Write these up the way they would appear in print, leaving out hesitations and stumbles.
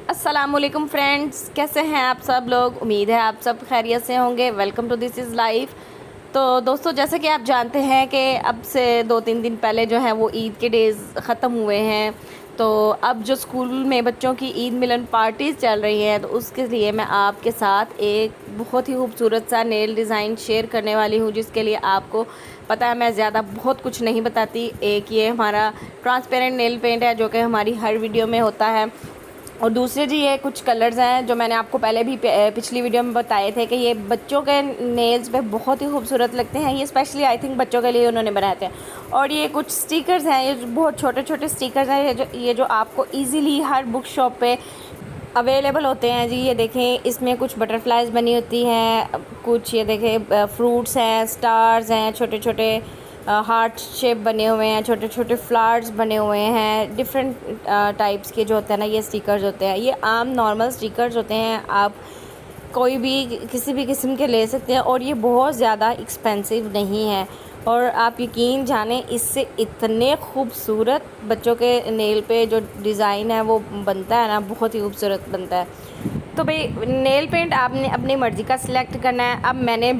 अस्सलामुअलैकुम फ्रेंड्स, कैसे हैं आप सब लोग। उम्मीद है आप सब खैरियत से होंगे। Welcome to this is life. तो दोस्तों, जैसे कि आप जानते हैं कि अब से 2-3 दिन पहले जो है वो ईद के डेज़ ख़त्म हुए हैं। तो अब जो स्कूल में बच्चों की ईद मिलन पार्टीज़ चल रही हैं, तो उसके लिए मैं आपके साथ एक बहुत ही खूबसूरत सा नेल डिज़ाइन शेयर करने वाली हूँ, जिसके लिए आपको पता है मैं ज़्यादा बहुत कुछ नहीं बताती। एक ये हमारा ट्रांसपेरेंट नेल पेंट है जो कि हमारी हर वीडियो में होता है, और दूसरे जी ये कुछ कलर्स हैं जो मैंने आपको पहले भी पिछली वीडियो में बताए थे कि ये बच्चों के नेल्स पे बहुत ही खूबसूरत लगते हैं। ये स्पेशली आई थिंक बच्चों के लिए उन्होंने बनाए थे। और ये कुछ स्टिकर्स हैं, ये बहुत छोटे छोटे स्टिकर्स हैं ये जो आपको इजीली हर बुक शॉप पे अवेलेबल होते हैं जी। ये देखें, इसमें कुछ बटरफ्लाइज बनी होती हैं, कुछ ये देखें फ्रूट्स हैं, स्टार्स हैं, छोटे छोटे हार्ट शेप बने हुए हैं, छोटे छोटे फ्लावर्स बने हुए हैं। डिफरेंट टाइप्स के जो होते हैं ना, ये स्टिकर्स होते हैं। ये आम नॉर्मल स्टिकर्स होते हैं, आप कोई भी किसी भी किस्म के ले सकते हैं, और ये बहुत ज़्यादा एक्सपेंसिव नहीं है। और आप यकीन जानें, इससे इतने खूबसूरत बच्चों के नेल पे जो डिज़ाइन है वो बनता है ना, बहुत ही खूबसूरत बनता है। तो भाई, नेल पेंट आपने अपनी मर्ज़ी का सिलेक्ट करना है। अब मैंने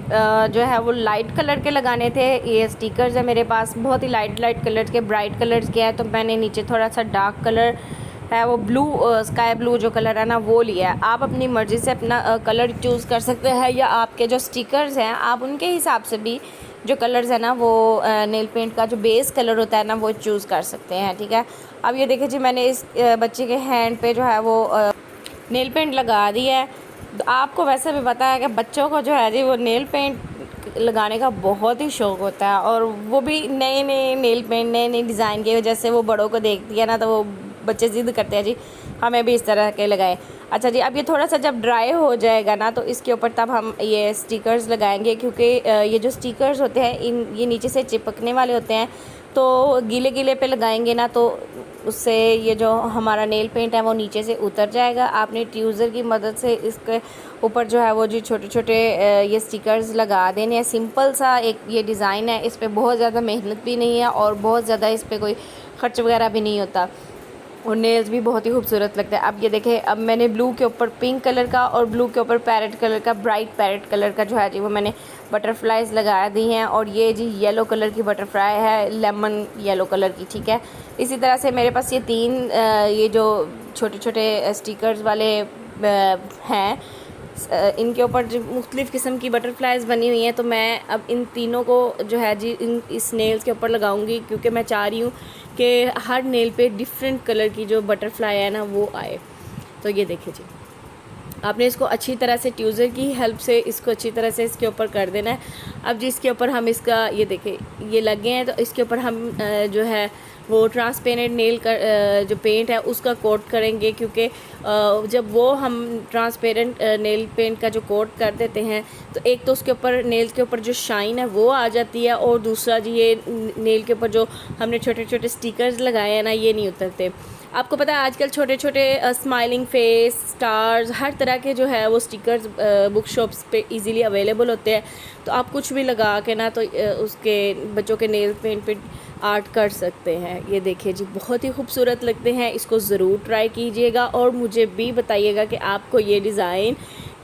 जो है वो लाइट कलर के लगाने थे। ये स्टिकर्स है मेरे पास बहुत ही लाइट कलर्स के, ब्राइट कलर्स के हैं। तो मैंने नीचे थोड़ा सा डार्क कलर है, वो ब्लू स्काई ब्लू जो कलर है ना, वो लिया है। आप अपनी मर्ज़ी से अपना कलर चूज़ कर सकते हैं, या आपके जो स्टिकर्स हैं आप उनके हिसाब से भी जो कलर्स है ना वो नेल पेंट का जो बेस कलर होता है ना वो चूज़ कर सकते हैं। ठीक है। अब ये देखिए जी, मैंने इस बच्चे के हैंड पे जो है वो नेल पेंट लगा दिया है। तो आपको वैसे भी पता है कि बच्चों को जो है जी वो नेल पेंट लगाने का बहुत ही शौक़ होता है, और वो भी नए नए नेल पेंट, नए नए डिज़ाइन की वजह से वो बड़ों को देखती है ना, तो वो बच्चे ज़िद करते हैं जी हमें भी इस तरह के लगाए। अच्छा जी, अब ये थोड़ा सा जब ड्राई हो जाएगा ना, तो इसके ऊपर तब हम ये स्टिकर्स लगाएंगे, क्योंकि ये जो स्टिकर्स होते हैं ये नीचे से चिपकने वाले होते हैं। तो गीले गीले पे लगाएंगे ना, तो उससे ये जो हमारा नेल पेंट है वो नीचे से उतर जाएगा। आपने ट्यूज़र की मदद से इसके ऊपर जो है वो जी छोटे छोटे ये स्टिकर्स लगा देने हैं। सिंपल सा एक ये डिज़ाइन है, इस पर बहुत ज़्यादा मेहनत भी नहीं है, और बहुत ज़्यादा इस पर कोई ख़र्च वगैरह भी नहीं होता, और नेल्स भी बहुत ही खूबसूरत लगता है। अब ये देखें, अब मैंने ब्लू के ऊपर पिंक कलर का और ब्लू के ऊपर पैरेट कलर का, ब्राइट पैरेट कलर का जो है जी वो मैंने बटरफ्लाइज लगा दी हैं। और ये जी येलो कलर की बटरफ्लाई है, लेमन येलो कलर की। ठीक है। इसी तरह से मेरे पास ये 3 ये जो छोटे छोटे स्टिकर्स वाले हैं, इनके ऊपर जो मुख्तलिफ़ किस्म की बटरफ्लाइज बनी हुई हैं। तो मैं अब इन तीनों को जो है जी इस नेल्स के ऊपर लगाऊंगी, क्योंकि मैं चाह रही हूँ कि हर नेल पे डिफरेंट कलर की जो बटरफ्लाई है ना वो आए। तो ये देखिए जी, आपने इसको अच्छी तरह से ट्यूज़र की हेल्प से इसको अच्छी तरह से इसके ऊपर कर देना है। अब जिसके ऊपर हम इसका ये देखें ये लगे हैं, तो इसके ऊपर हम जो है वो ट्रांसपेरेंट नेल का जो पेंट है उसका कोट करेंगे, क्योंकि जब वो हम ट्रांसपेरेंट नेल पेंट का जो कोट कर देते हैं, तो एक तो उसके ऊपर नेल के ऊपर जो शाइन है वो आ जाती है, और दूसरा जी ये नेल के ऊपर जो हमने छोटे छोटे स्टिकर्स लगाए हैं ना, ये नहीं उतरते। आपको पता है आजकल छोटे छोटे स्माइलिंग फेस, स्टार्स, हर तरह के जो है वो स्टिकर्स बुक शॉप्स पे इजीली अवेलेबल होते हैं। तो आप कुछ भी लगा के ना, तो उसके बच्चों के नेल पेंट पे आर्ट कर सकते हैं। ये देखिए जी, बहुत ही खूबसूरत लगते हैं। इसको ज़रूर ट्राई कीजिएगा, और मुझे भी बताइएगा कि आपको ये डिज़ाइन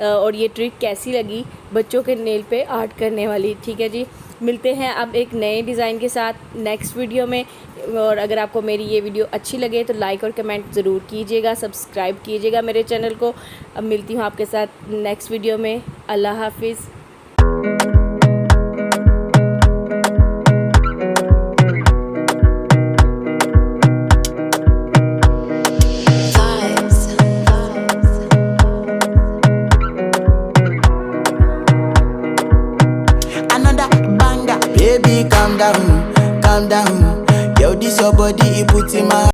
और ये ट्रिक कैसी लगी बच्चों के नेल पे आर्ट करने वाली। ठीक है जी, मिलते हैं अब एक नए डिज़ाइन के साथ नेक्स्ट वीडियो में। और अगर आपको मेरी ये वीडियो अच्छी लगे तो लाइक और कमेंट ज़रूर कीजिएगा, सब्सक्राइब कीजिएगा मेरे चैनल को। अब मिलती हूँ आपके साथ नेक्स्ट वीडियो में। अल्लाह हाफिज़। Baby, calm down, calm down. Yo, this your body, it puts in my